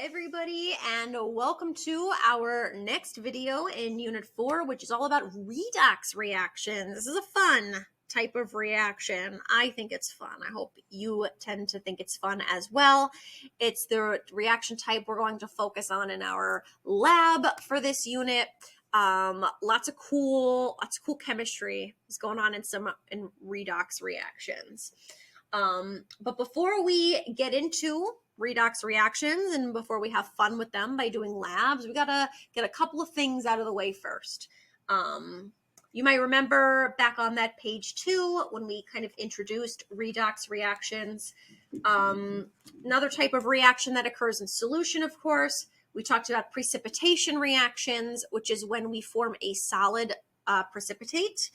everybody, and welcome to our next video in Unit 4, which is all about redox reactions. This is a fun type of reaction. I think it's fun. I hope you tend to think it's fun as well. It's the reaction type we're going to focus on in our lab for this unit. Lots of cool chemistry is going on in redox reactions. But before we get into redox reactions and before we have fun with them by doing labs, we gotta get a couple of things out of the way first. You might remember back on that page 2 when we kind of introduced redox reactions. Another type of reaction that occurs in solution, of course, we talked about precipitation reactions, which is when we form a solid precipitate.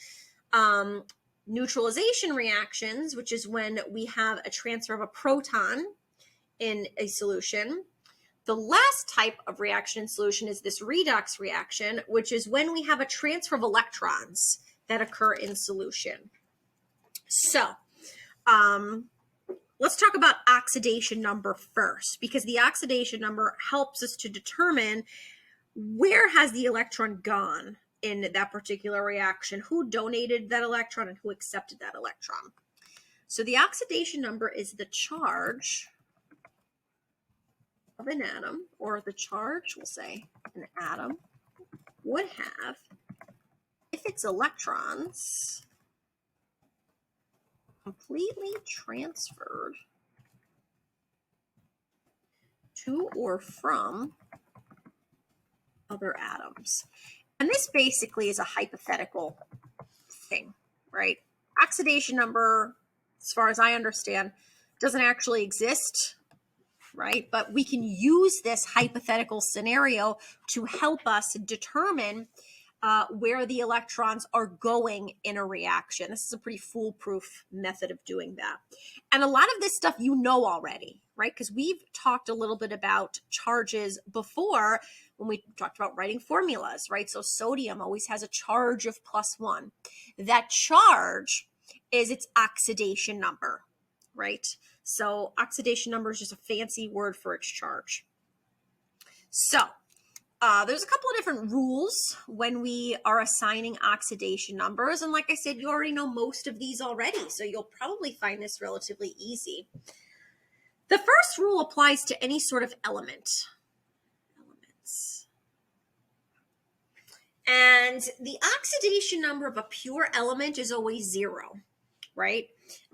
Neutralization reactions, which is when we have a transfer of a proton in a solution. The last type of reaction in solution is this redox reaction, which is when we have a transfer of electrons that occur in solution. So let's talk about oxidation number first, because the oxidation number helps us to determine where has the electron gone in that particular reaction, who donated that electron and who accepted that electron. So the oxidation number is the charge of an atom, or the charge, we'll say, an atom would have if its electrons completely transferred to or from other atoms. And this basically is a hypothetical thing, right? Oxidation number, as far as I understand, doesn't actually exist, right? But we can use this hypothetical scenario to help us determine where the electrons are going in a reaction. This is a pretty foolproof method of doing that. And a lot of this stuff you know already, right? Because we've talked a little bit about charges before when we talked about writing formulas, right? So sodium always has a charge of +1. That charge is its oxidation number, right? So oxidation number is just a fancy word for its charge. So there's a couple of different rules when we are assigning oxidation numbers. And like I said, you already know most of these already, so you'll probably find this relatively easy. The first rule applies to any sort of elements. And the oxidation number of a pure element is always 0, right?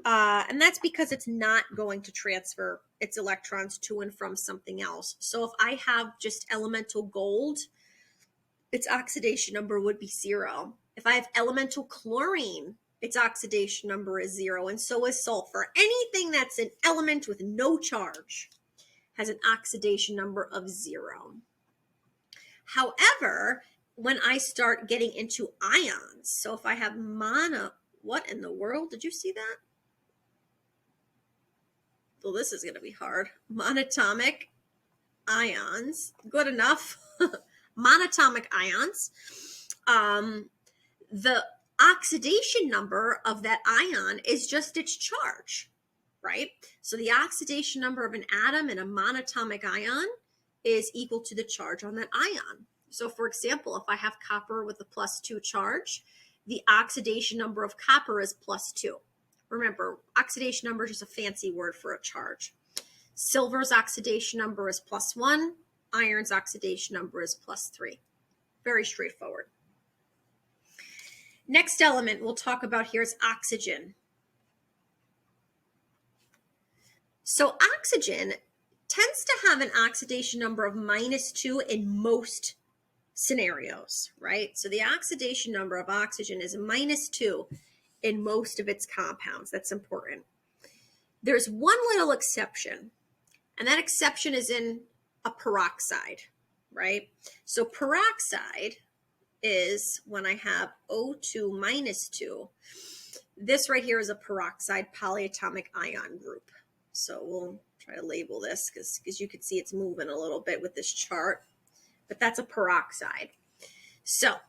And that's because it's not going to transfer its electrons to and from something else. So if I have just elemental gold, its oxidation number would be 0. If I have elemental chlorine, its oxidation number is 0, and so is sulfur. Anything that's an element with no charge has an oxidation number of 0. However, when I start getting into ions, so if I have what in the world? Did you see that? Well, this is going to be hard. Monatomic ions. Good enough. Monatomic ions. The oxidation number of that ion is just its charge, right? So the oxidation number of an atom in a monatomic ion is equal to the charge on that ion. So for example, if I have copper with a +2 charge, the oxidation number of copper is +2. Remember, oxidation number is just a fancy word for a charge. Silver's oxidation number is +1. Iron's oxidation number is +3. Very straightforward. Next element we'll talk about here is oxygen. So oxygen tends to have an oxidation number of -2 in most scenarios, right? So the oxidation number of oxygen is -2 in most of its compounds. That's important. There's one little exception, and that exception is in a peroxide, right? So peroxide is when I have O2 -2. This right here is a peroxide polyatomic ion group. So we'll try to label this because you can see it's moving a little bit with this chart, but that's a peroxide. So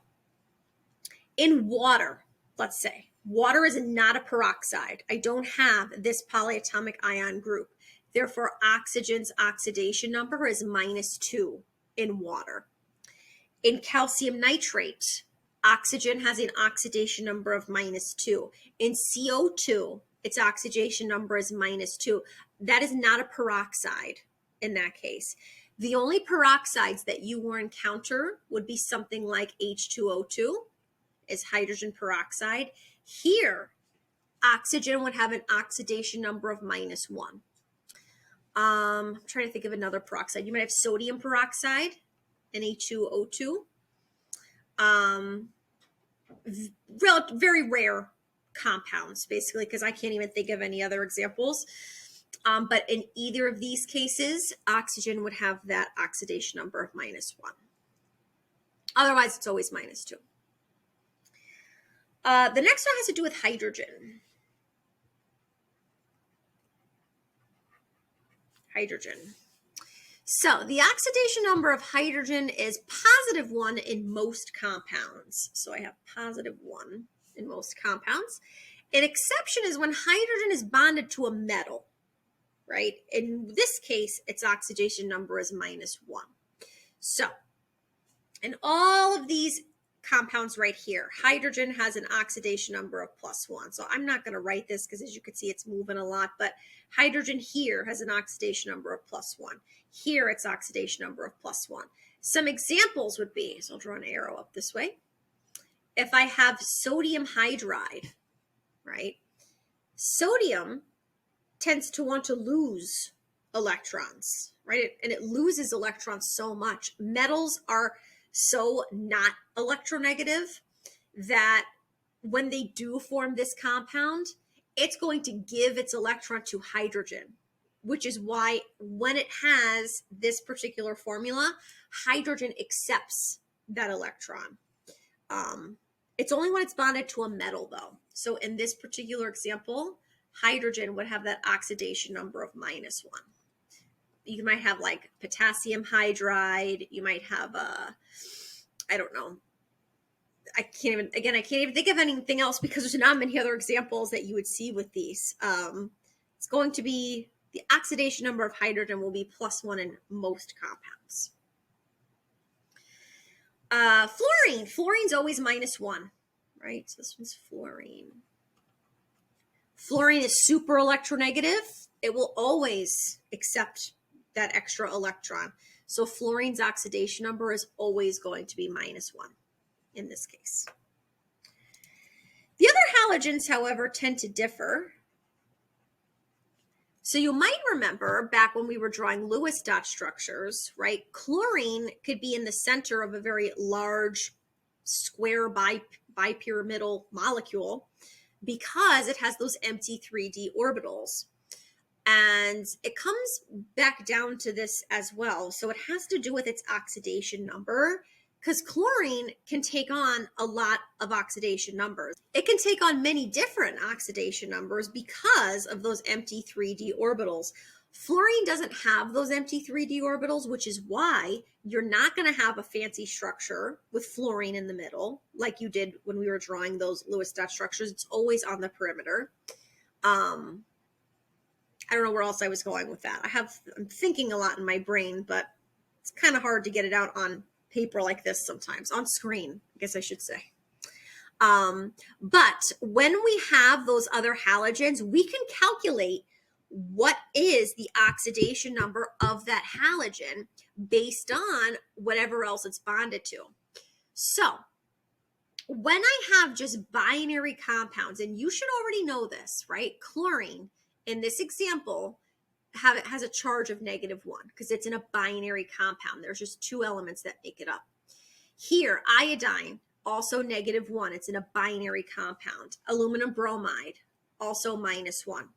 in water, let's say, water is not a peroxide. I don't have this polyatomic ion group. Therefore, oxygen's oxidation number is -2 in water. In calcium nitrate, oxygen has an oxidation number of -2. In CO2, its oxidation number is -2. That is not a peroxide in that case. The only peroxides that you will encounter would be something like H2O2 is hydrogen peroxide. Here, oxygen would have an oxidation number of -1. I'm trying to think of another peroxide. You might have sodium peroxide, Na2O2. Very rare compounds, basically, because I can't even think of any other examples. But in either of these cases, oxygen would have that oxidation number of -1. Otherwise, it's always -2. The next one has to do with hydrogen. So the oxidation number of hydrogen is +1 in most compounds. So I have +1 in most compounds. An exception is when hydrogen is bonded to a metal, right? In this case, its oxidation number is -1. So in all of these compounds right here, hydrogen has an oxidation number of +1. So I'm not going to write this because, as you can see, it's moving a lot, but hydrogen here has an oxidation number of +1. Here, its oxidation number of +1. Some examples would be, so I'll draw an arrow up this way. If I have sodium hydride, right? Sodium tends to want to lose electrons, right? And it loses electrons so much. Metals are so not electronegative that when they do form this compound, it's going to give its electron to hydrogen, which is why when it has this particular formula, hydrogen accepts that electron. It's only when it's bonded to a metal, though. So in this particular example, hydrogen would have that oxidation number of -1. You might have like potassium hydride. You might have I don't know. I can't even think of anything else because there's not many other examples that you would see with these. It's going to be the oxidation number of hydrogen will be +1 in most compounds. Fluorine. Fluorine's always -1, right? So this one's fluorine. Fluorine is super electronegative. It will always accept that extra electron. So fluorine's oxidation number is always going to be -1 in this case. The other halogens, however, tend to differ. So you might remember back when we were drawing Lewis dot structures, right? Chlorine could be in the center of a very large square bipyramidal molecule because it has those empty 3D orbitals. And it comes back down to this as well. So it has to do with its oxidation number because chlorine can take on a lot of oxidation numbers. It can take on many different oxidation numbers because of those empty 3D orbitals. Fluorine doesn't have those empty 3D orbitals, which is why you're not going to have a fancy structure with fluorine in the middle like you did when we were drawing those Lewis dot structures. It's always on the perimeter. I don't know where else I was going with that. I'm thinking a lot in my brain, but it's kind of hard to get it out on paper like this sometimes, on screen, I guess I should say. But when we have those other halogens, we can calculate what is the oxidation number of that halogen based on whatever else it's bonded to. So when I have just binary compounds, and you should already know this, right? Chlorine, in this example, has a charge of -1 because it's in a binary compound. There's just two elements that make it up. Here, iodine, also -1. It's in a binary compound. Aluminum bromide, also -1.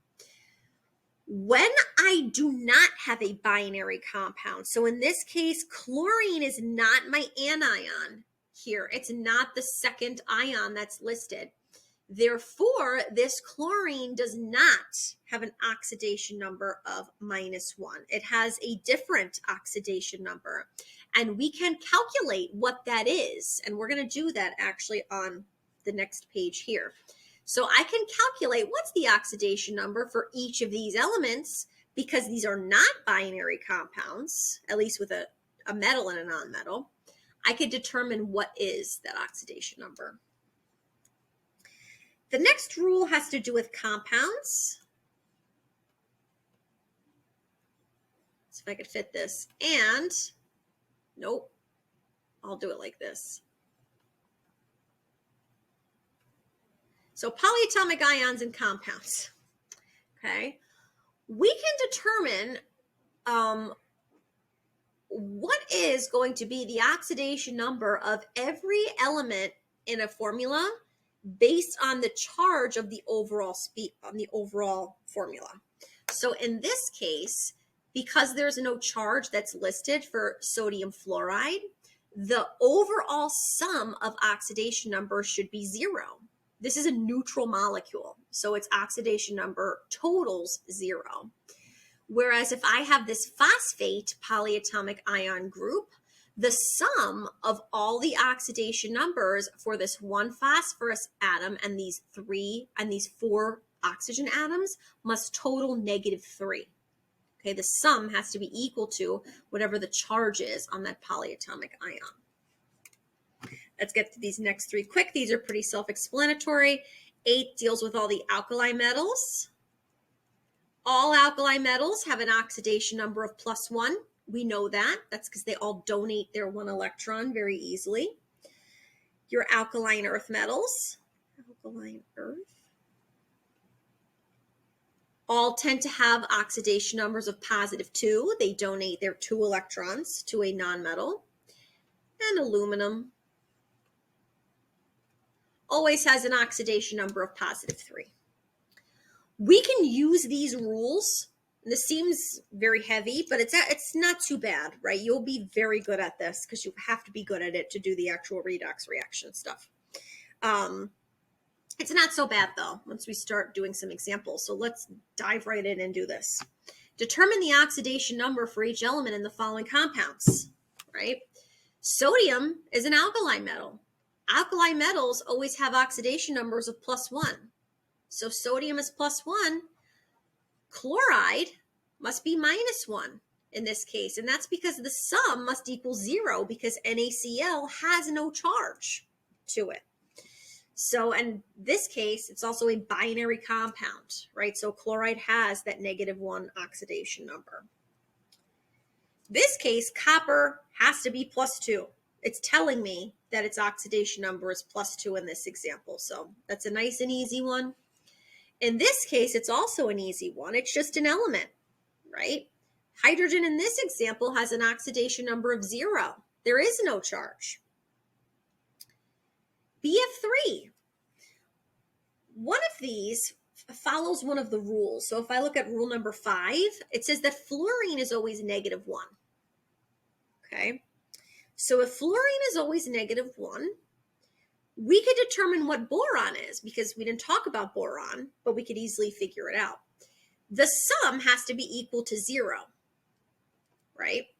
When I do not have a binary compound, so in this case, chlorine is not my anion here. It's not the second ion that's listed. Therefore, this chlorine does not have an oxidation number of -1. It has a different oxidation number, and we can calculate what that is. And we're going to do that actually on the next page here. So I can calculate what's the oxidation number for each of these elements because these are not binary compounds, at least with a metal and a nonmetal, I could determine what is that oxidation number. The next rule has to do with compounds. See if I could fit this. And, nope, I'll do it like this. So polyatomic ions and compounds, okay? We can determine what is going to be the oxidation number of every element in a formula based on the charge of the overall formula. So in this case, because there's no charge that's listed for sodium fluoride, the overall sum of oxidation numbers should be 0. This is a neutral molecule, so its oxidation number totals 0. Whereas if I have this phosphate polyatomic ion group, the sum of all the oxidation numbers for this one phosphorus atom and these 4 oxygen atoms must total -3. Okay, the sum has to be equal to whatever the charge is on that polyatomic ion. Let's get to these next 3 quick. These are pretty self-explanatory. 8 deals with all the alkali metals. All alkali metals have an oxidation number of +1. We know that. That's because they all donate their 1 electron very easily. Your alkaline earth metals, alkaline earth, all tend to have oxidation numbers of +2. They donate their 2 electrons to a nonmetal. And aluminum always has an oxidation number of +3. We can use these rules. This seems very heavy, but it's not too bad, right? You'll be very good at this because you have to be good at it to do the actual redox reaction stuff. It's not so bad though once we start doing some examples. So let's dive right in and do this. Determine the oxidation number for each element in the following compounds, right? Sodium is an alkali metal. Alkali metals always have oxidation numbers of +1. So sodium is +1. Chloride must be -1 in this case. And that's because the sum must equal 0 because NaCl has no charge to it. So in this case, it's also a binary compound, right? So chloride has that -1 oxidation number. This case, copper has to be +2. It's telling me that its oxidation number is +2 in this example. So that's a nice and easy one. In this case, it's also an easy one. It's just an element, right? Hydrogen in this example has an oxidation number of 0. There is no charge. BF3. One of these follows one of the rules. So if I look at rule number 5, it says that fluorine is always -1. Okay? So if fluorine is always -1, we could determine what boron is because we didn't talk about boron, but we could easily figure it out. The sum has to be equal to 0, right?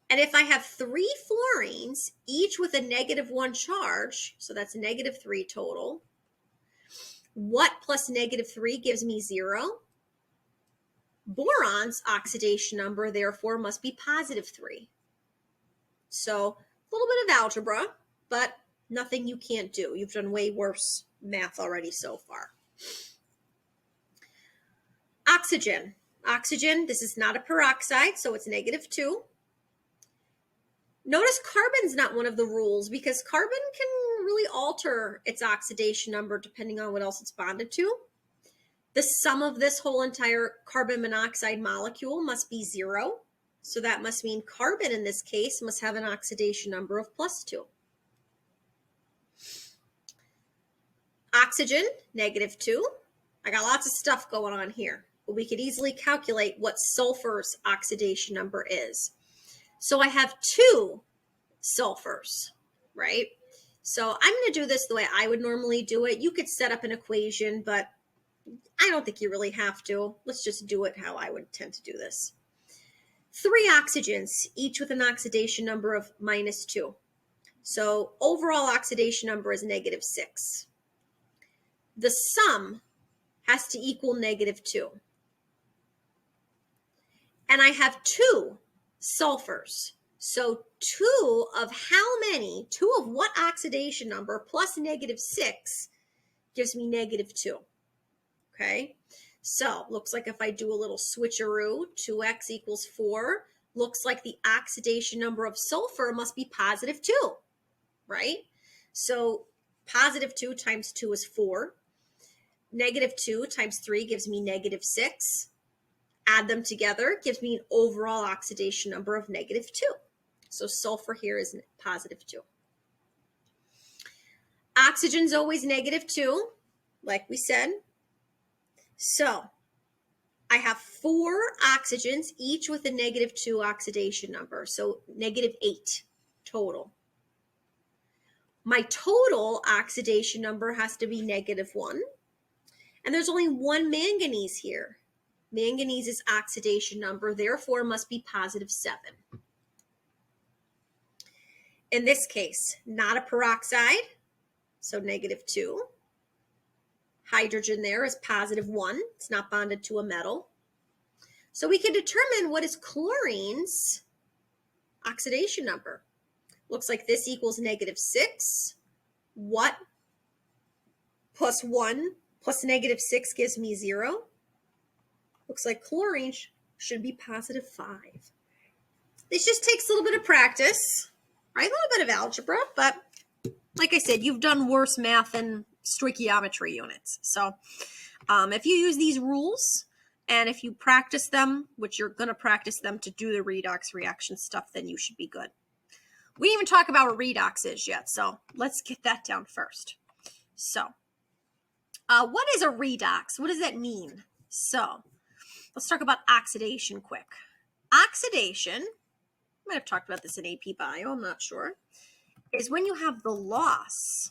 And if I have 3 fluorines, each with a -1 charge, so that's -3 total, what plus -3 gives me 0? Boron's oxidation number, therefore, must be +3. So a little bit of algebra, but nothing you can't do. You've done way worse math already so far. Oxygen. Oxygen, this is not a peroxide, so it's -2. Notice carbon's not one of the rules because carbon can really alter its oxidation number depending on what else it's bonded to. The sum of this whole entire carbon monoxide molecule must be 0. So that must mean carbon in this case must have an oxidation number of +2. Oxygen, -2. I got lots of stuff going on here, but we could easily calculate what sulfur's oxidation number is. So I have 2 sulfurs, right? So I'm going to do this the way I would normally do it. You could set up an equation, but I don't think you really have to. Let's just do it how I would tend to do this. 3 oxygens, each with an oxidation number of -2. So overall oxidation number is -6. The sum has to equal -2. And I have 2 sulfurs. So 2 of how many? 2 of what oxidation number plus -6 gives me -2. Okay. So looks like if I do a little switcheroo, 2x equals 4. Looks like the oxidation number of sulfur must be +2, right? So +2 times 2 is 4. -2 times 3 gives me -6. Add them together gives me an overall oxidation number of -2. So sulfur here is +2. Oxygen's always -2, like we said. So I have 4 oxygens, each with a -2 oxidation number. So -8 total. My total oxidation number has to be -1. And there's only 1 manganese here. Manganese's oxidation number, therefore, must be +7. In this case, not a peroxide, so -2. Hydrogen there is +1. It's not bonded to a metal. So we can determine what is chlorine's oxidation number. Looks like this equals -6. What plus 1 plus -6 gives me 0. Looks like chlorine should be +5. This just takes a little bit of practice, right? A little bit of algebra, but like I said, you've done worse math than stoichiometry units. So if you use these rules and if you practice them, which you're going to practice them to do the redox reaction stuff, then you should be good. We didn't even talk about what redox is yet, so let's get that down first. So what is a redox? What does that mean? So let's talk about oxidation quick. Oxidation, I might have talked about this in AP Bio, I'm not sure, is when you have the loss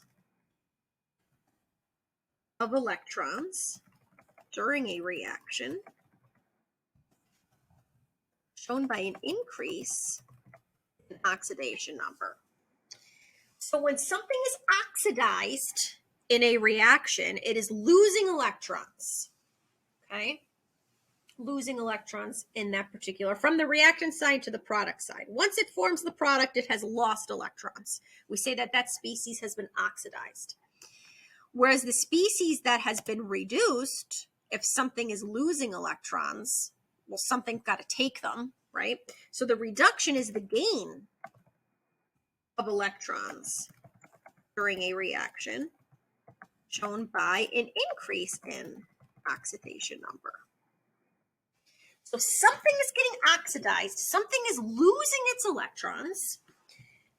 of electrons during a reaction shown by an increase in oxidation number. So when something is oxidized in a reaction, it is losing electrons, okay? Losing electrons in that particular, from the reactant side to the product side. Once it forms the product, it has lost electrons. We say that that species has been oxidized. Whereas the species that has been reduced, if something is losing electrons, well, something's got to take them, right? So the reduction is the gain of electrons during a reaction, shown by an increase in oxidation number. So something is getting oxidized, something is losing its electrons,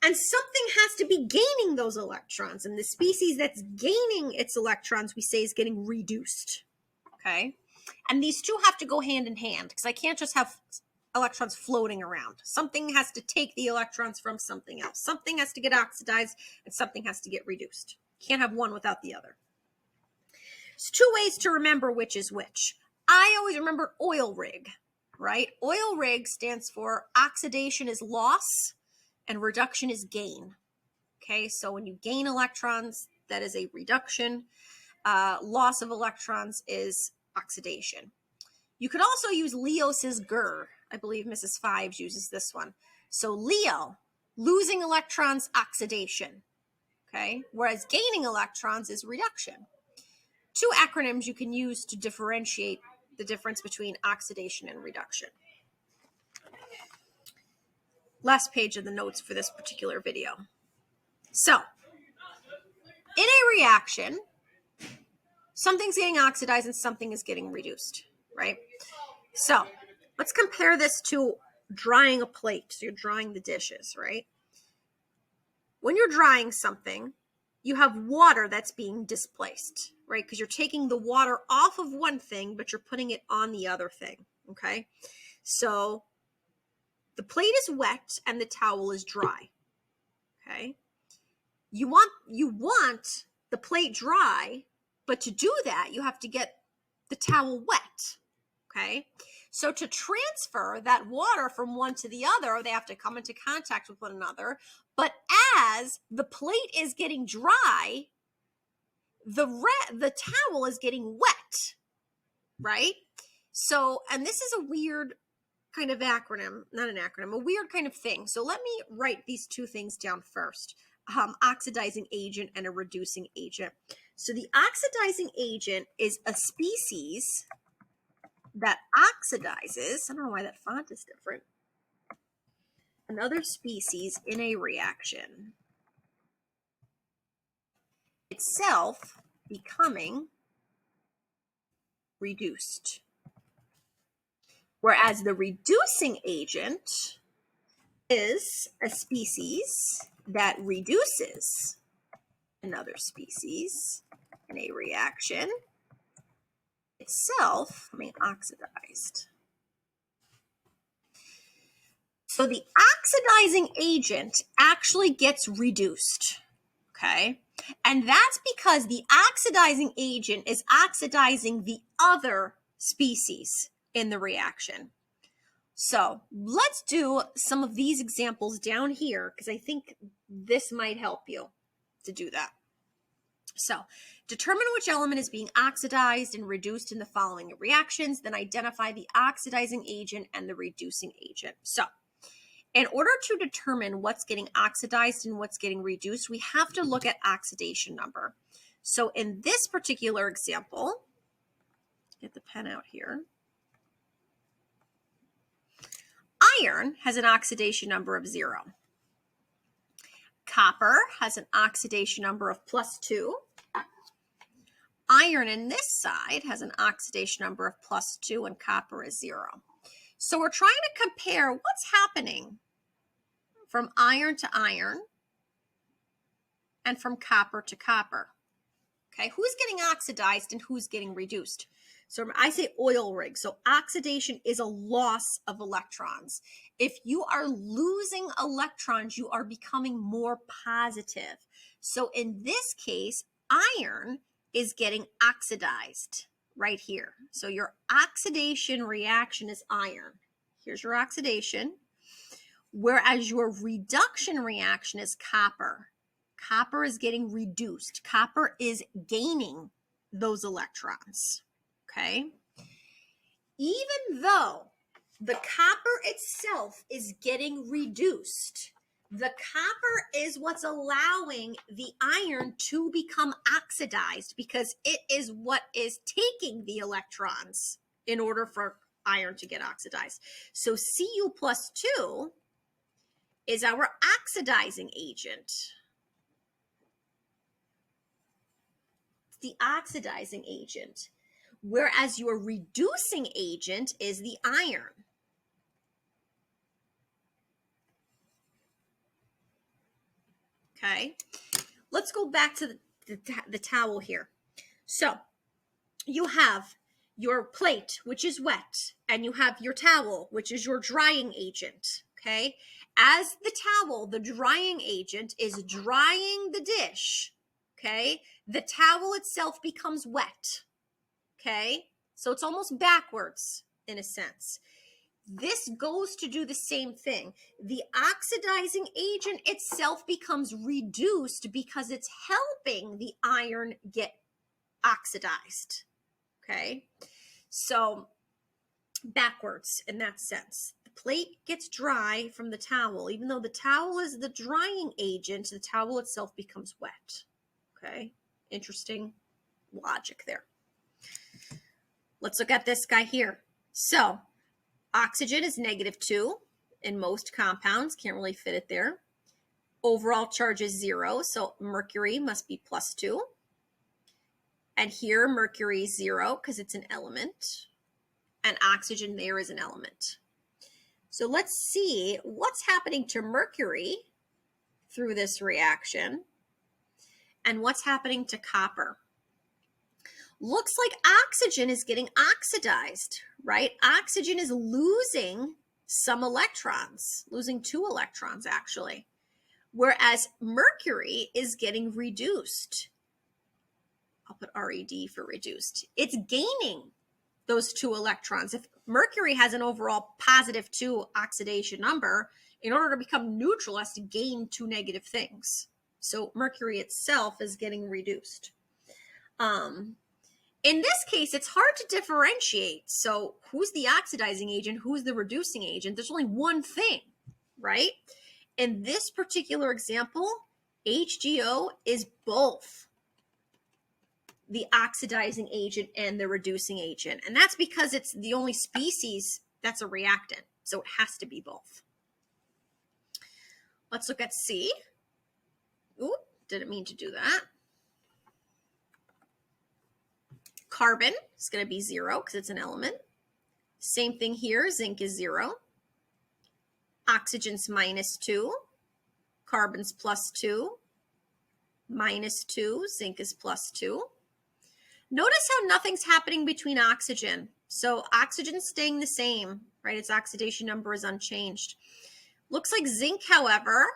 and something has to be gaining those electrons. And the species that's gaining its electrons, we say, is getting reduced, okay? And these two have to go hand in hand, because I can't just have electrons floating around. Something has to take the electrons from something else. Something has to get oxidized, and something has to get reduced. Can't have one without the other. There's 2 ways to remember which is which. I always remember oil rig, right? Oil rig stands for oxidation is loss and reduction is gain. Okay, so when you gain electrons, that is a reduction. Loss of electrons is oxidation. You could also use Leos's GER. I believe Mrs. Fives uses this one. So Leo, losing electrons, oxidation. Okay, whereas gaining electrons is reduction. 2 acronyms you can use to differentiate the difference between oxidation and reduction. Last page of the notes for this particular video. So, in a reaction, something's getting oxidized and something is getting reduced, right? So, let's compare this to drying a plate. So you're drying the dishes, right? When you're drying something, you have water that's being displaced, right? Because you're taking the water off of one thing, but you're putting it on the other thing, okay? So the plate is wet and the towel is dry, okay? You want the plate dry, but to do that, you have to get the towel wet, okay? So to transfer that water from one to the other, they have to come into contact with one another. But as the plate is getting dry, the towel is getting wet, right? So, and this is a weird kind of acronym, not an acronym, a weird kind of thing. So let me write these two things down first. Oxidizing agent and a reducing agent. So the oxidizing agent is a species that oxidizes, I don't know why that font is different, another species in a reaction, itself becoming reduced. Whereas the reducing agent is a species that reduces another species in a reaction, itself becoming oxidized. So the oxidizing agent actually gets reduced, okay? And that's because the oxidizing agent is oxidizing the other species in the reaction. So let's do some of these examples down here because I think this might help you to do that. So determine which element is being oxidized and reduced in the following reactions, then identify the oxidizing agent and the reducing agent. So in order to determine what's getting oxidized and what's getting reduced, we have to look at oxidation number. So in this particular example, get the pen out here. Iron has an oxidation number of 0. Copper has an oxidation number of +2. Iron in this side has an oxidation number of +2 and copper is 0. So we're trying to compare what's happening from iron to iron and from copper to copper. Okay, who's getting oxidized and who's getting reduced? So I say oil rig. So oxidation is a loss of electrons. If you are losing electrons, you are becoming more positive. So in this case, iron is getting oxidized right here. So your oxidation reaction is iron. Here's your oxidation. Whereas your reduction reaction is copper. Copper is getting reduced. Copper is gaining those electrons. Okay, even though the copper itself is getting reduced, the copper is what's allowing the iron to become oxidized because it is what is taking the electrons in order for iron to get oxidized. So Cu+2 is our oxidizing agent. It's the oxidizing agent. Whereas your reducing agent is the iron. Okay, let's go back to the towel here. So you have your plate, which is wet, and you have your towel, which is your drying agent. Okay, as the towel, the drying agent, is drying the dish, okay, the towel itself becomes wet. Okay, so it's almost backwards in a sense. This goes to do the same thing. The oxidizing agent itself becomes reduced because it's helping the iron get oxidized. Okay, so backwards in that sense. The plate gets dry from the towel. Even though the towel is the drying agent, the towel itself becomes wet. Okay, interesting logic there. Let's look at this guy here. So oxygen is -2 in most compounds. Can't really fit it there. Overall charge is 0, so mercury must be +2. And here mercury is 0 because it's an element. And oxygen there is an element. So let's see what's happening to mercury through this reaction and what's happening to copper. Looks like oxygen is getting oxidized, right? Oxygen is losing some electrons, losing 2 electrons actually, whereas mercury is getting reduced. I'll put RED for reduced. It's gaining those 2 electrons. If mercury has an overall +2 oxidation number, in order to become neutral, it has to gain 2 negative things. So mercury itself is getting reduced. In this case, it's hard to differentiate. So who's the oxidizing agent? Who's the reducing agent? There's only one thing, right? In this particular example, HGO is both the oxidizing agent and the reducing agent. And that's because it's the only species that's a reactant. So it has to be both. Let's look at C. Ooh, didn't mean to do that. Carbon is going to be 0 because it's an element. Same thing here, zinc is 0. Oxygen's -2. Carbon's +2. -2, zinc is +2. Notice how nothing's happening between oxygen. So oxygen's staying the same, right? Its oxidation number is unchanged. Looks like zinc, however,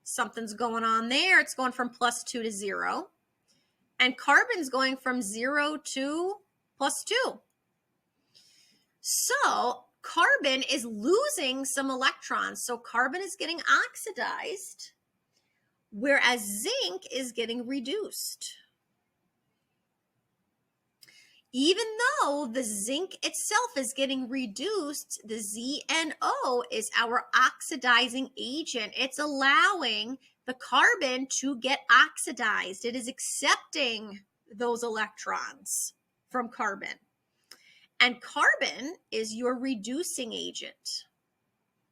something's going on there. It's going from +2 to 0. And carbon's going from 0 to +2. So carbon is losing some electrons. So carbon is getting oxidized, whereas zinc is getting reduced. Even though the zinc itself is getting reduced, the ZNO is our oxidizing agent. It's allowing the carbon to get oxidized. It is accepting those electrons from carbon. And carbon is your reducing agent.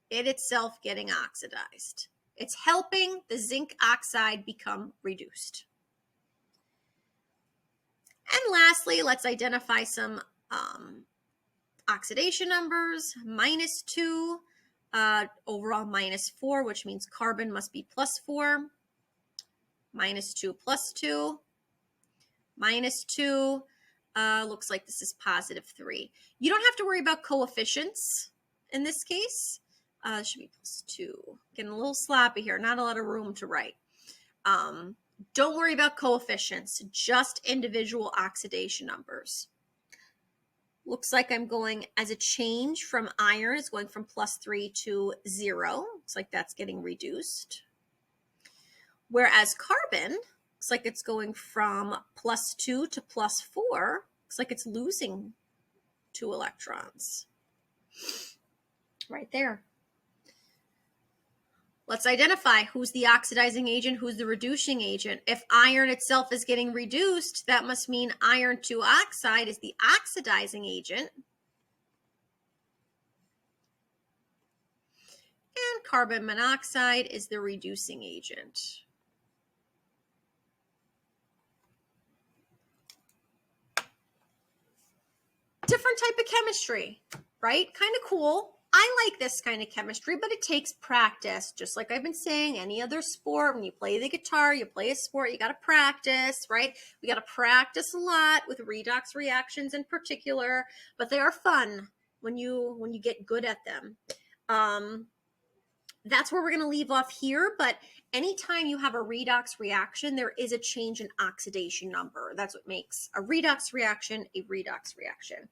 It itself getting oxidized. It's helping the zinc oxide become reduced. And lastly, let's identify some oxidation numbers. -2, overall -4, which means carbon must be +4. -2 +2. -2, looks like this is +3. You don't have to worry about coefficients in this case. It should be +2. Getting a little sloppy here, not a lot of room to write. Don't worry about coefficients, just individual oxidation numbers. Looks like I'm going as a change from iron, it's going from +3 to 0. Looks like that's getting reduced. Whereas carbon, looks like it's going from +2 to +4. Looks like it's losing 2 electrons. Right there. Let's identify who's the oxidizing agent, who's the reducing agent. If iron itself is getting reduced, that must mean iron 2 oxide is the oxidizing agent. And carbon monoxide is the reducing agent. Different type of chemistry, right? Kind of cool. I like this kind of chemistry, but it takes practice. Just like I've been saying, any other sport, when you play the guitar, you play a sport, you got to practice, right? We got to practice a lot with redox reactions in particular, but they are fun when you get good at them. That's where we're going to leave off here, but anytime you have a redox reaction, there is a change in oxidation number. That's what makes a redox reaction a redox reaction.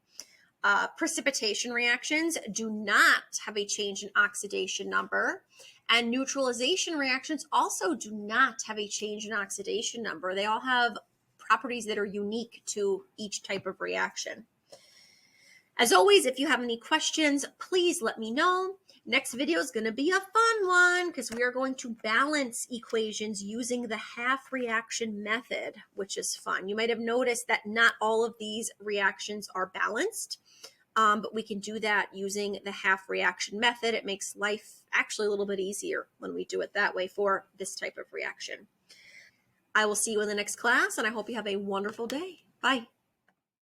Precipitation reactions do not have a change in oxidation number, and neutralization reactions also do not have a change in oxidation number. They all have properties that are unique to each type of reaction. As always, if you have any questions, please let me know. Next video is going to be a fun one because we are going to balance equations using the half reaction method, which is fun. You might have noticed that not all of these reactions are balanced, but we can do that using the half reaction method. It makes life actually a little bit easier when we do it that way for this type of reaction. I will see you in the next class, and I hope you have a wonderful day. Bye.